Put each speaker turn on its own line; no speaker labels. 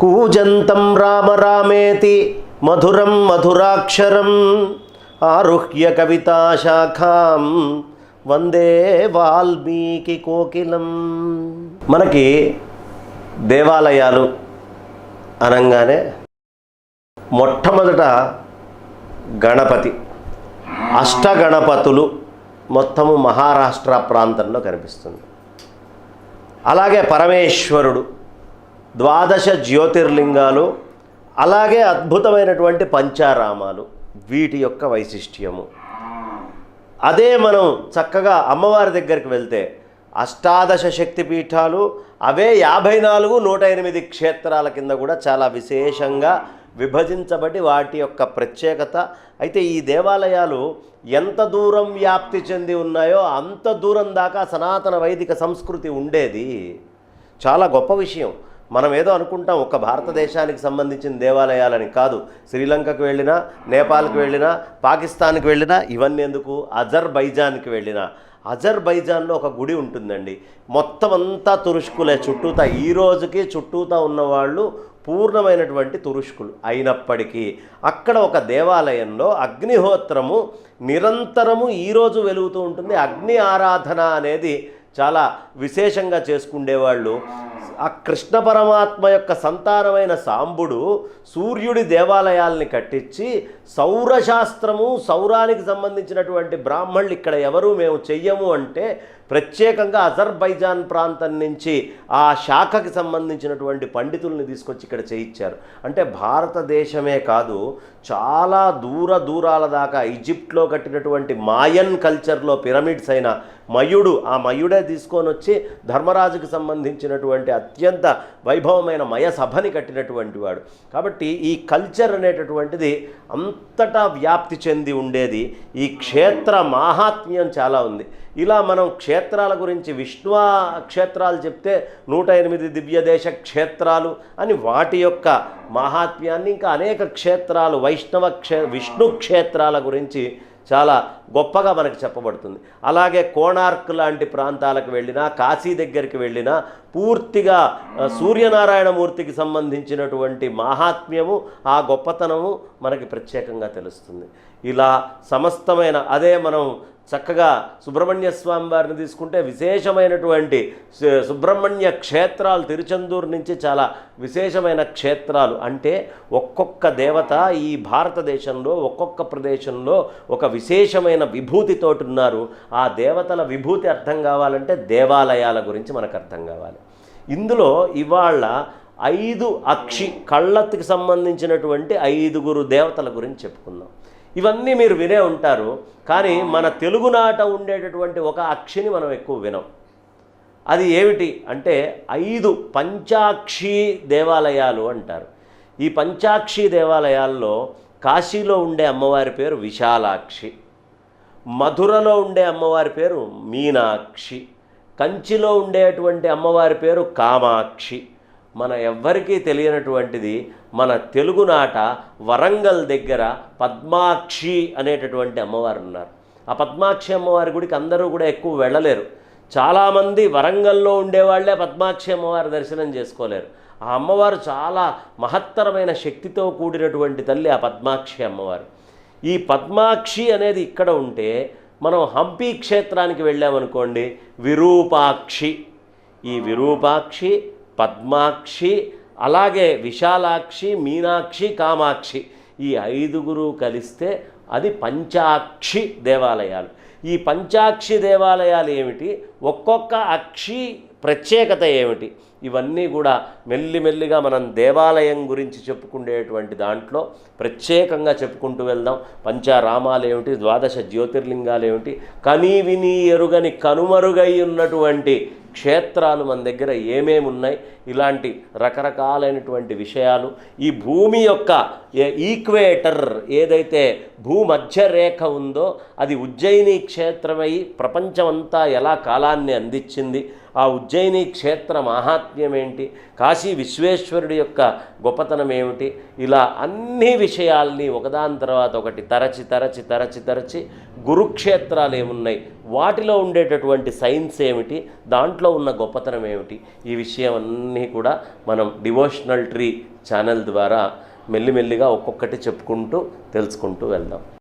కూజంతం రామ రామేతి మధురం మధురాక్షరం ఆరుహ్య కవితాశాఖాం వందే వాల్మీకి కోకిలం. మనకి దేవాలయాలు అనగానే మొట్టమొదట గణపతి, అష్టగణపతులు మొత్తము మహారాష్ట్ర ప్రాంతంలో కనిపిస్తుంది. అలాగే పరమేశ్వరుడు, 12 జ్యోతిర్లింగాలు, అలాగే అద్భుతమైనటువంటి పంచారామాలు, వీటి యొక్క వైశిష్ట్యము. అదే మనం చక్కగా అమ్మవారి దగ్గరికి వెళ్తే అష్టాదశ శక్తిపీఠాలు, అవే 54 108 క్షేత్రాల కింద కూడా చాలా విశేషంగా విభజించబడి వాటి యొక్క ప్రత్యేకత. అయితే ఈ దేవాలయాలు ఎంత దూరం వ్యాప్తి చెంది ఉన్నాయో అంత దూరం దాకా సనాతన వైదిక సంస్కృతి ఉండేది. చాలా గొప్ప విషయం. మనం ఏదో అనుకుంటాం ఒక భారతదేశానికి సంబంధించిన దేవాలయాలని. కాదు, శ్రీలంకకు వెళ్ళినా, నేపాల్కి వెళ్ళినా, పాకిస్తాన్కి వెళ్ళినా, ఇవన్నీ ఎందుకు, అజర్బైజాన్కి వెళ్ళినా, అజర్బైజాన్లో ఒక గుడి ఉంటుందండి. మొత్తం అంతా తురుష్కులే చుట్టూతా. ఈ రోజుకి చుట్టూతా ఉన్నవాళ్ళు పూర్ణమైనటువంటి తురుష్కులు అయినప్పటికీ అక్కడ ఒక దేవాలయంలో అగ్నిహోత్రము నిరంతరము ఈరోజు వెలుగుతూ ఉంటుంది. అగ్ని ఆరాధన అనేది చాలా విశేషంగా చేసుకునేవాళ్ళు. ఆ కృష్ణ పరమాత్మ యొక్క సంతానమైన సాంబుడు సూర్యుడి దేవాలయాల్ని కట్టించి సౌరశాస్త్రము, సౌరానికి సంబంధించినటువంటి బ్రాహ్మణులు ఇక్కడ ఎవరు మేము చెయ్యము అంటే ప్రత్యేకంగా అజర్బైజాన్ ప్రాంతం నుంచి ఆ శాఖకి సంబంధించినటువంటి పండితుల్ని తీసుకొచ్చి ఇక్కడ చేయించారు. అంటే భారతదేశమే కాదు, చాలా దూరాల దాకా ఈజిప్ట్లో కట్టినటువంటి మాయన్ కల్చర్లో పిరమిడ్స్ అయిన మయుడు, ఆ మయుడే తీసుకొని వచ్చి ధర్మరాజుకి సంబంధించినటువంటి అత్యంత వైభవమైన మయ సభని కట్టినటువంటి వాడు. కాబట్టి ఈ కల్చర్ అనేటటువంటిది అంతటా వ్యాప్తి చెంది ఉండేది. ఈ క్షేత్ర మాహాత్మ్యం చాలా ఉంది. ఇలా మనం క్షేత్రాల గురించి విష్ణు క్షేత్రాలు చెప్తే 108 దివ్యదేశ క్షేత్రాలు అని వాటి యొక్క మాహాత్మ్యాన్ని, ఇంకా అనేక క్షేత్రాలు విష్ణు క్షేత్రాల గురించి చాలా గొప్పగా మనకు చెప్పబడుతుంది. అలాగే కోణార్క్ లాంటి ప్రాంతాలకు వెళ్ళినా, కాశీ దగ్గరికి వెళ్ళినా పూర్తిగా సూర్యనారాయణమూర్తికి సంబంధించినటువంటి మాహాత్మ్యము, ఆ గొప్పతనము మనకి ప్రత్యేకంగా తెలుస్తుంది. ఇలా సమస్తమైన అదే మనం చక్కగా సుబ్రహ్మణ్య స్వామి వారిని తీసుకుంటే విశేషమైనటువంటి సుబ్రహ్మణ్య క్షేత్రాలు తిరుచెందూరు నుంచి చాలా విశేషమైన క్షేత్రాలు. అంటే ఒక్కొక్క దేవత ఈ భారతదేశంలో ఒక్కొక్క ప్రదేశంలో ఒక విశేషమైన విభూతితోటి ఉన్నారు. ఆ దేవతల విభూతి అర్థం కావాలంటే దేవాలయాల గురించి మనకు అర్థం కావాలి. ఇందులో ఇవాళ 5 అక్షి కళ్ళకి సంబంధించినటువంటి 5 దేవతల గురించి చెప్పుకుందాం. ఇవన్నీ మీరు వినే ఉంటారు, కానీ మన తెలుగునాట ఉండేటటువంటి ఒక అక్షిని మనం ఎక్కువ వినం. అది ఏమిటి అంటే 5 పంచాక్షి దేవాలయాలు అంటారు. ఈ పంచాక్షి దేవాలయాల్లో కాశీలో ఉండే అమ్మవారి పేరు విశాలాక్షి, మధురలో ఉండే అమ్మవారి పేరు మీనాక్షి, కంచిలో ఉండేటువంటి అమ్మవారి పేరు కామాక్షి. మన ఎవ్వరికీ తెలియనటువంటిది మన తెలుగునాట వరంగల్ దగ్గర పద్మాక్షి అనేటటువంటి అమ్మవారు ఉన్నారు. ఆ పద్మాక్షి అమ్మవారి గుడికి అందరూ కూడా ఎక్కువ వెళ్ళలేరు. చాలామంది వరంగల్లో ఉండేవాళ్లే పద్మాక్షి అమ్మవారి దర్శనం చేసుకోలేరు. ఆ అమ్మవారు చాలా మహత్తరమైన శక్తితో కూడినటువంటి తల్లి ఆ పద్మాక్షి అమ్మవారు. ఈ పద్మాక్షి అనేది ఇక్కడ ఉంటే మనం హంపి క్షేత్రానికి వెళ్ళామనుకోండి, విరూపాక్షి. ఈ విరూపాక్షి, పద్మాక్షి, అలాగే విశాలాక్షి, మీనాక్షి, కామాక్షి, ఈ 5 కలిస్తే అది పంచాక్షి దేవాలయాలు. ఈ పంచాక్షి దేవాలయాలు ఏమిటి, ఒక్కొక్క అక్షి ప్రత్యేకత ఏమిటి, ఇవన్నీ కూడా మెల్లిమెల్లిగా మనం దేవాలయం గురించి చెప్పుకునేటువంటి దాంట్లో ప్రత్యేకంగా చెప్పుకుంటూ వెళ్దాం. పంచారామాలు ఏమిటి, 12 జ్యోతిర్లింగాలు ఏమిటి, కనీ విని ఎరుగని కనుమరుగై ఉన్నటువంటి క్షేత్రాలు మన దగ్గర ఏమేమి ఉన్నాయి, ఇలాంటి రకరకాలైనటువంటి విషయాలు. ఈ భూమి యొక్క ఈక్వేటర్ ఏదైతే భూమధ్య రేఖ ఉందో అది ఉజ్జయిని క్షేత్రమై ప్రపంచమంతా ఎలా కాలాన్ని అందించింది, ఆ ఉజ్జయిని క్షేత్ర మాహాత్మ్యం ఏంటి, కాశీ విశ్వేశ్వరుడి యొక్క గొప్పతనం ఏమిటి, ఇలా అన్ని విషయాల్ని ఒకదాని తర్వాత ఒకటి తరచి గురుక్షేత్రాలు ఏమున్నాయి, వాటిలో ఉండేటటువంటి సైన్స్ ఏమిటి, దాంట్లో ఉన్న గొప్పతనం ఏమిటి, ఈ విషయం అన్నీ కూడా మనం డివోషనల్ ట్రీ ఛానల్ ద్వారా మెల్లిమెల్లిగా ఒక్కొక్కటి చెప్పుకుంటూ తెలుసుకుంటూ వెళ్దాం.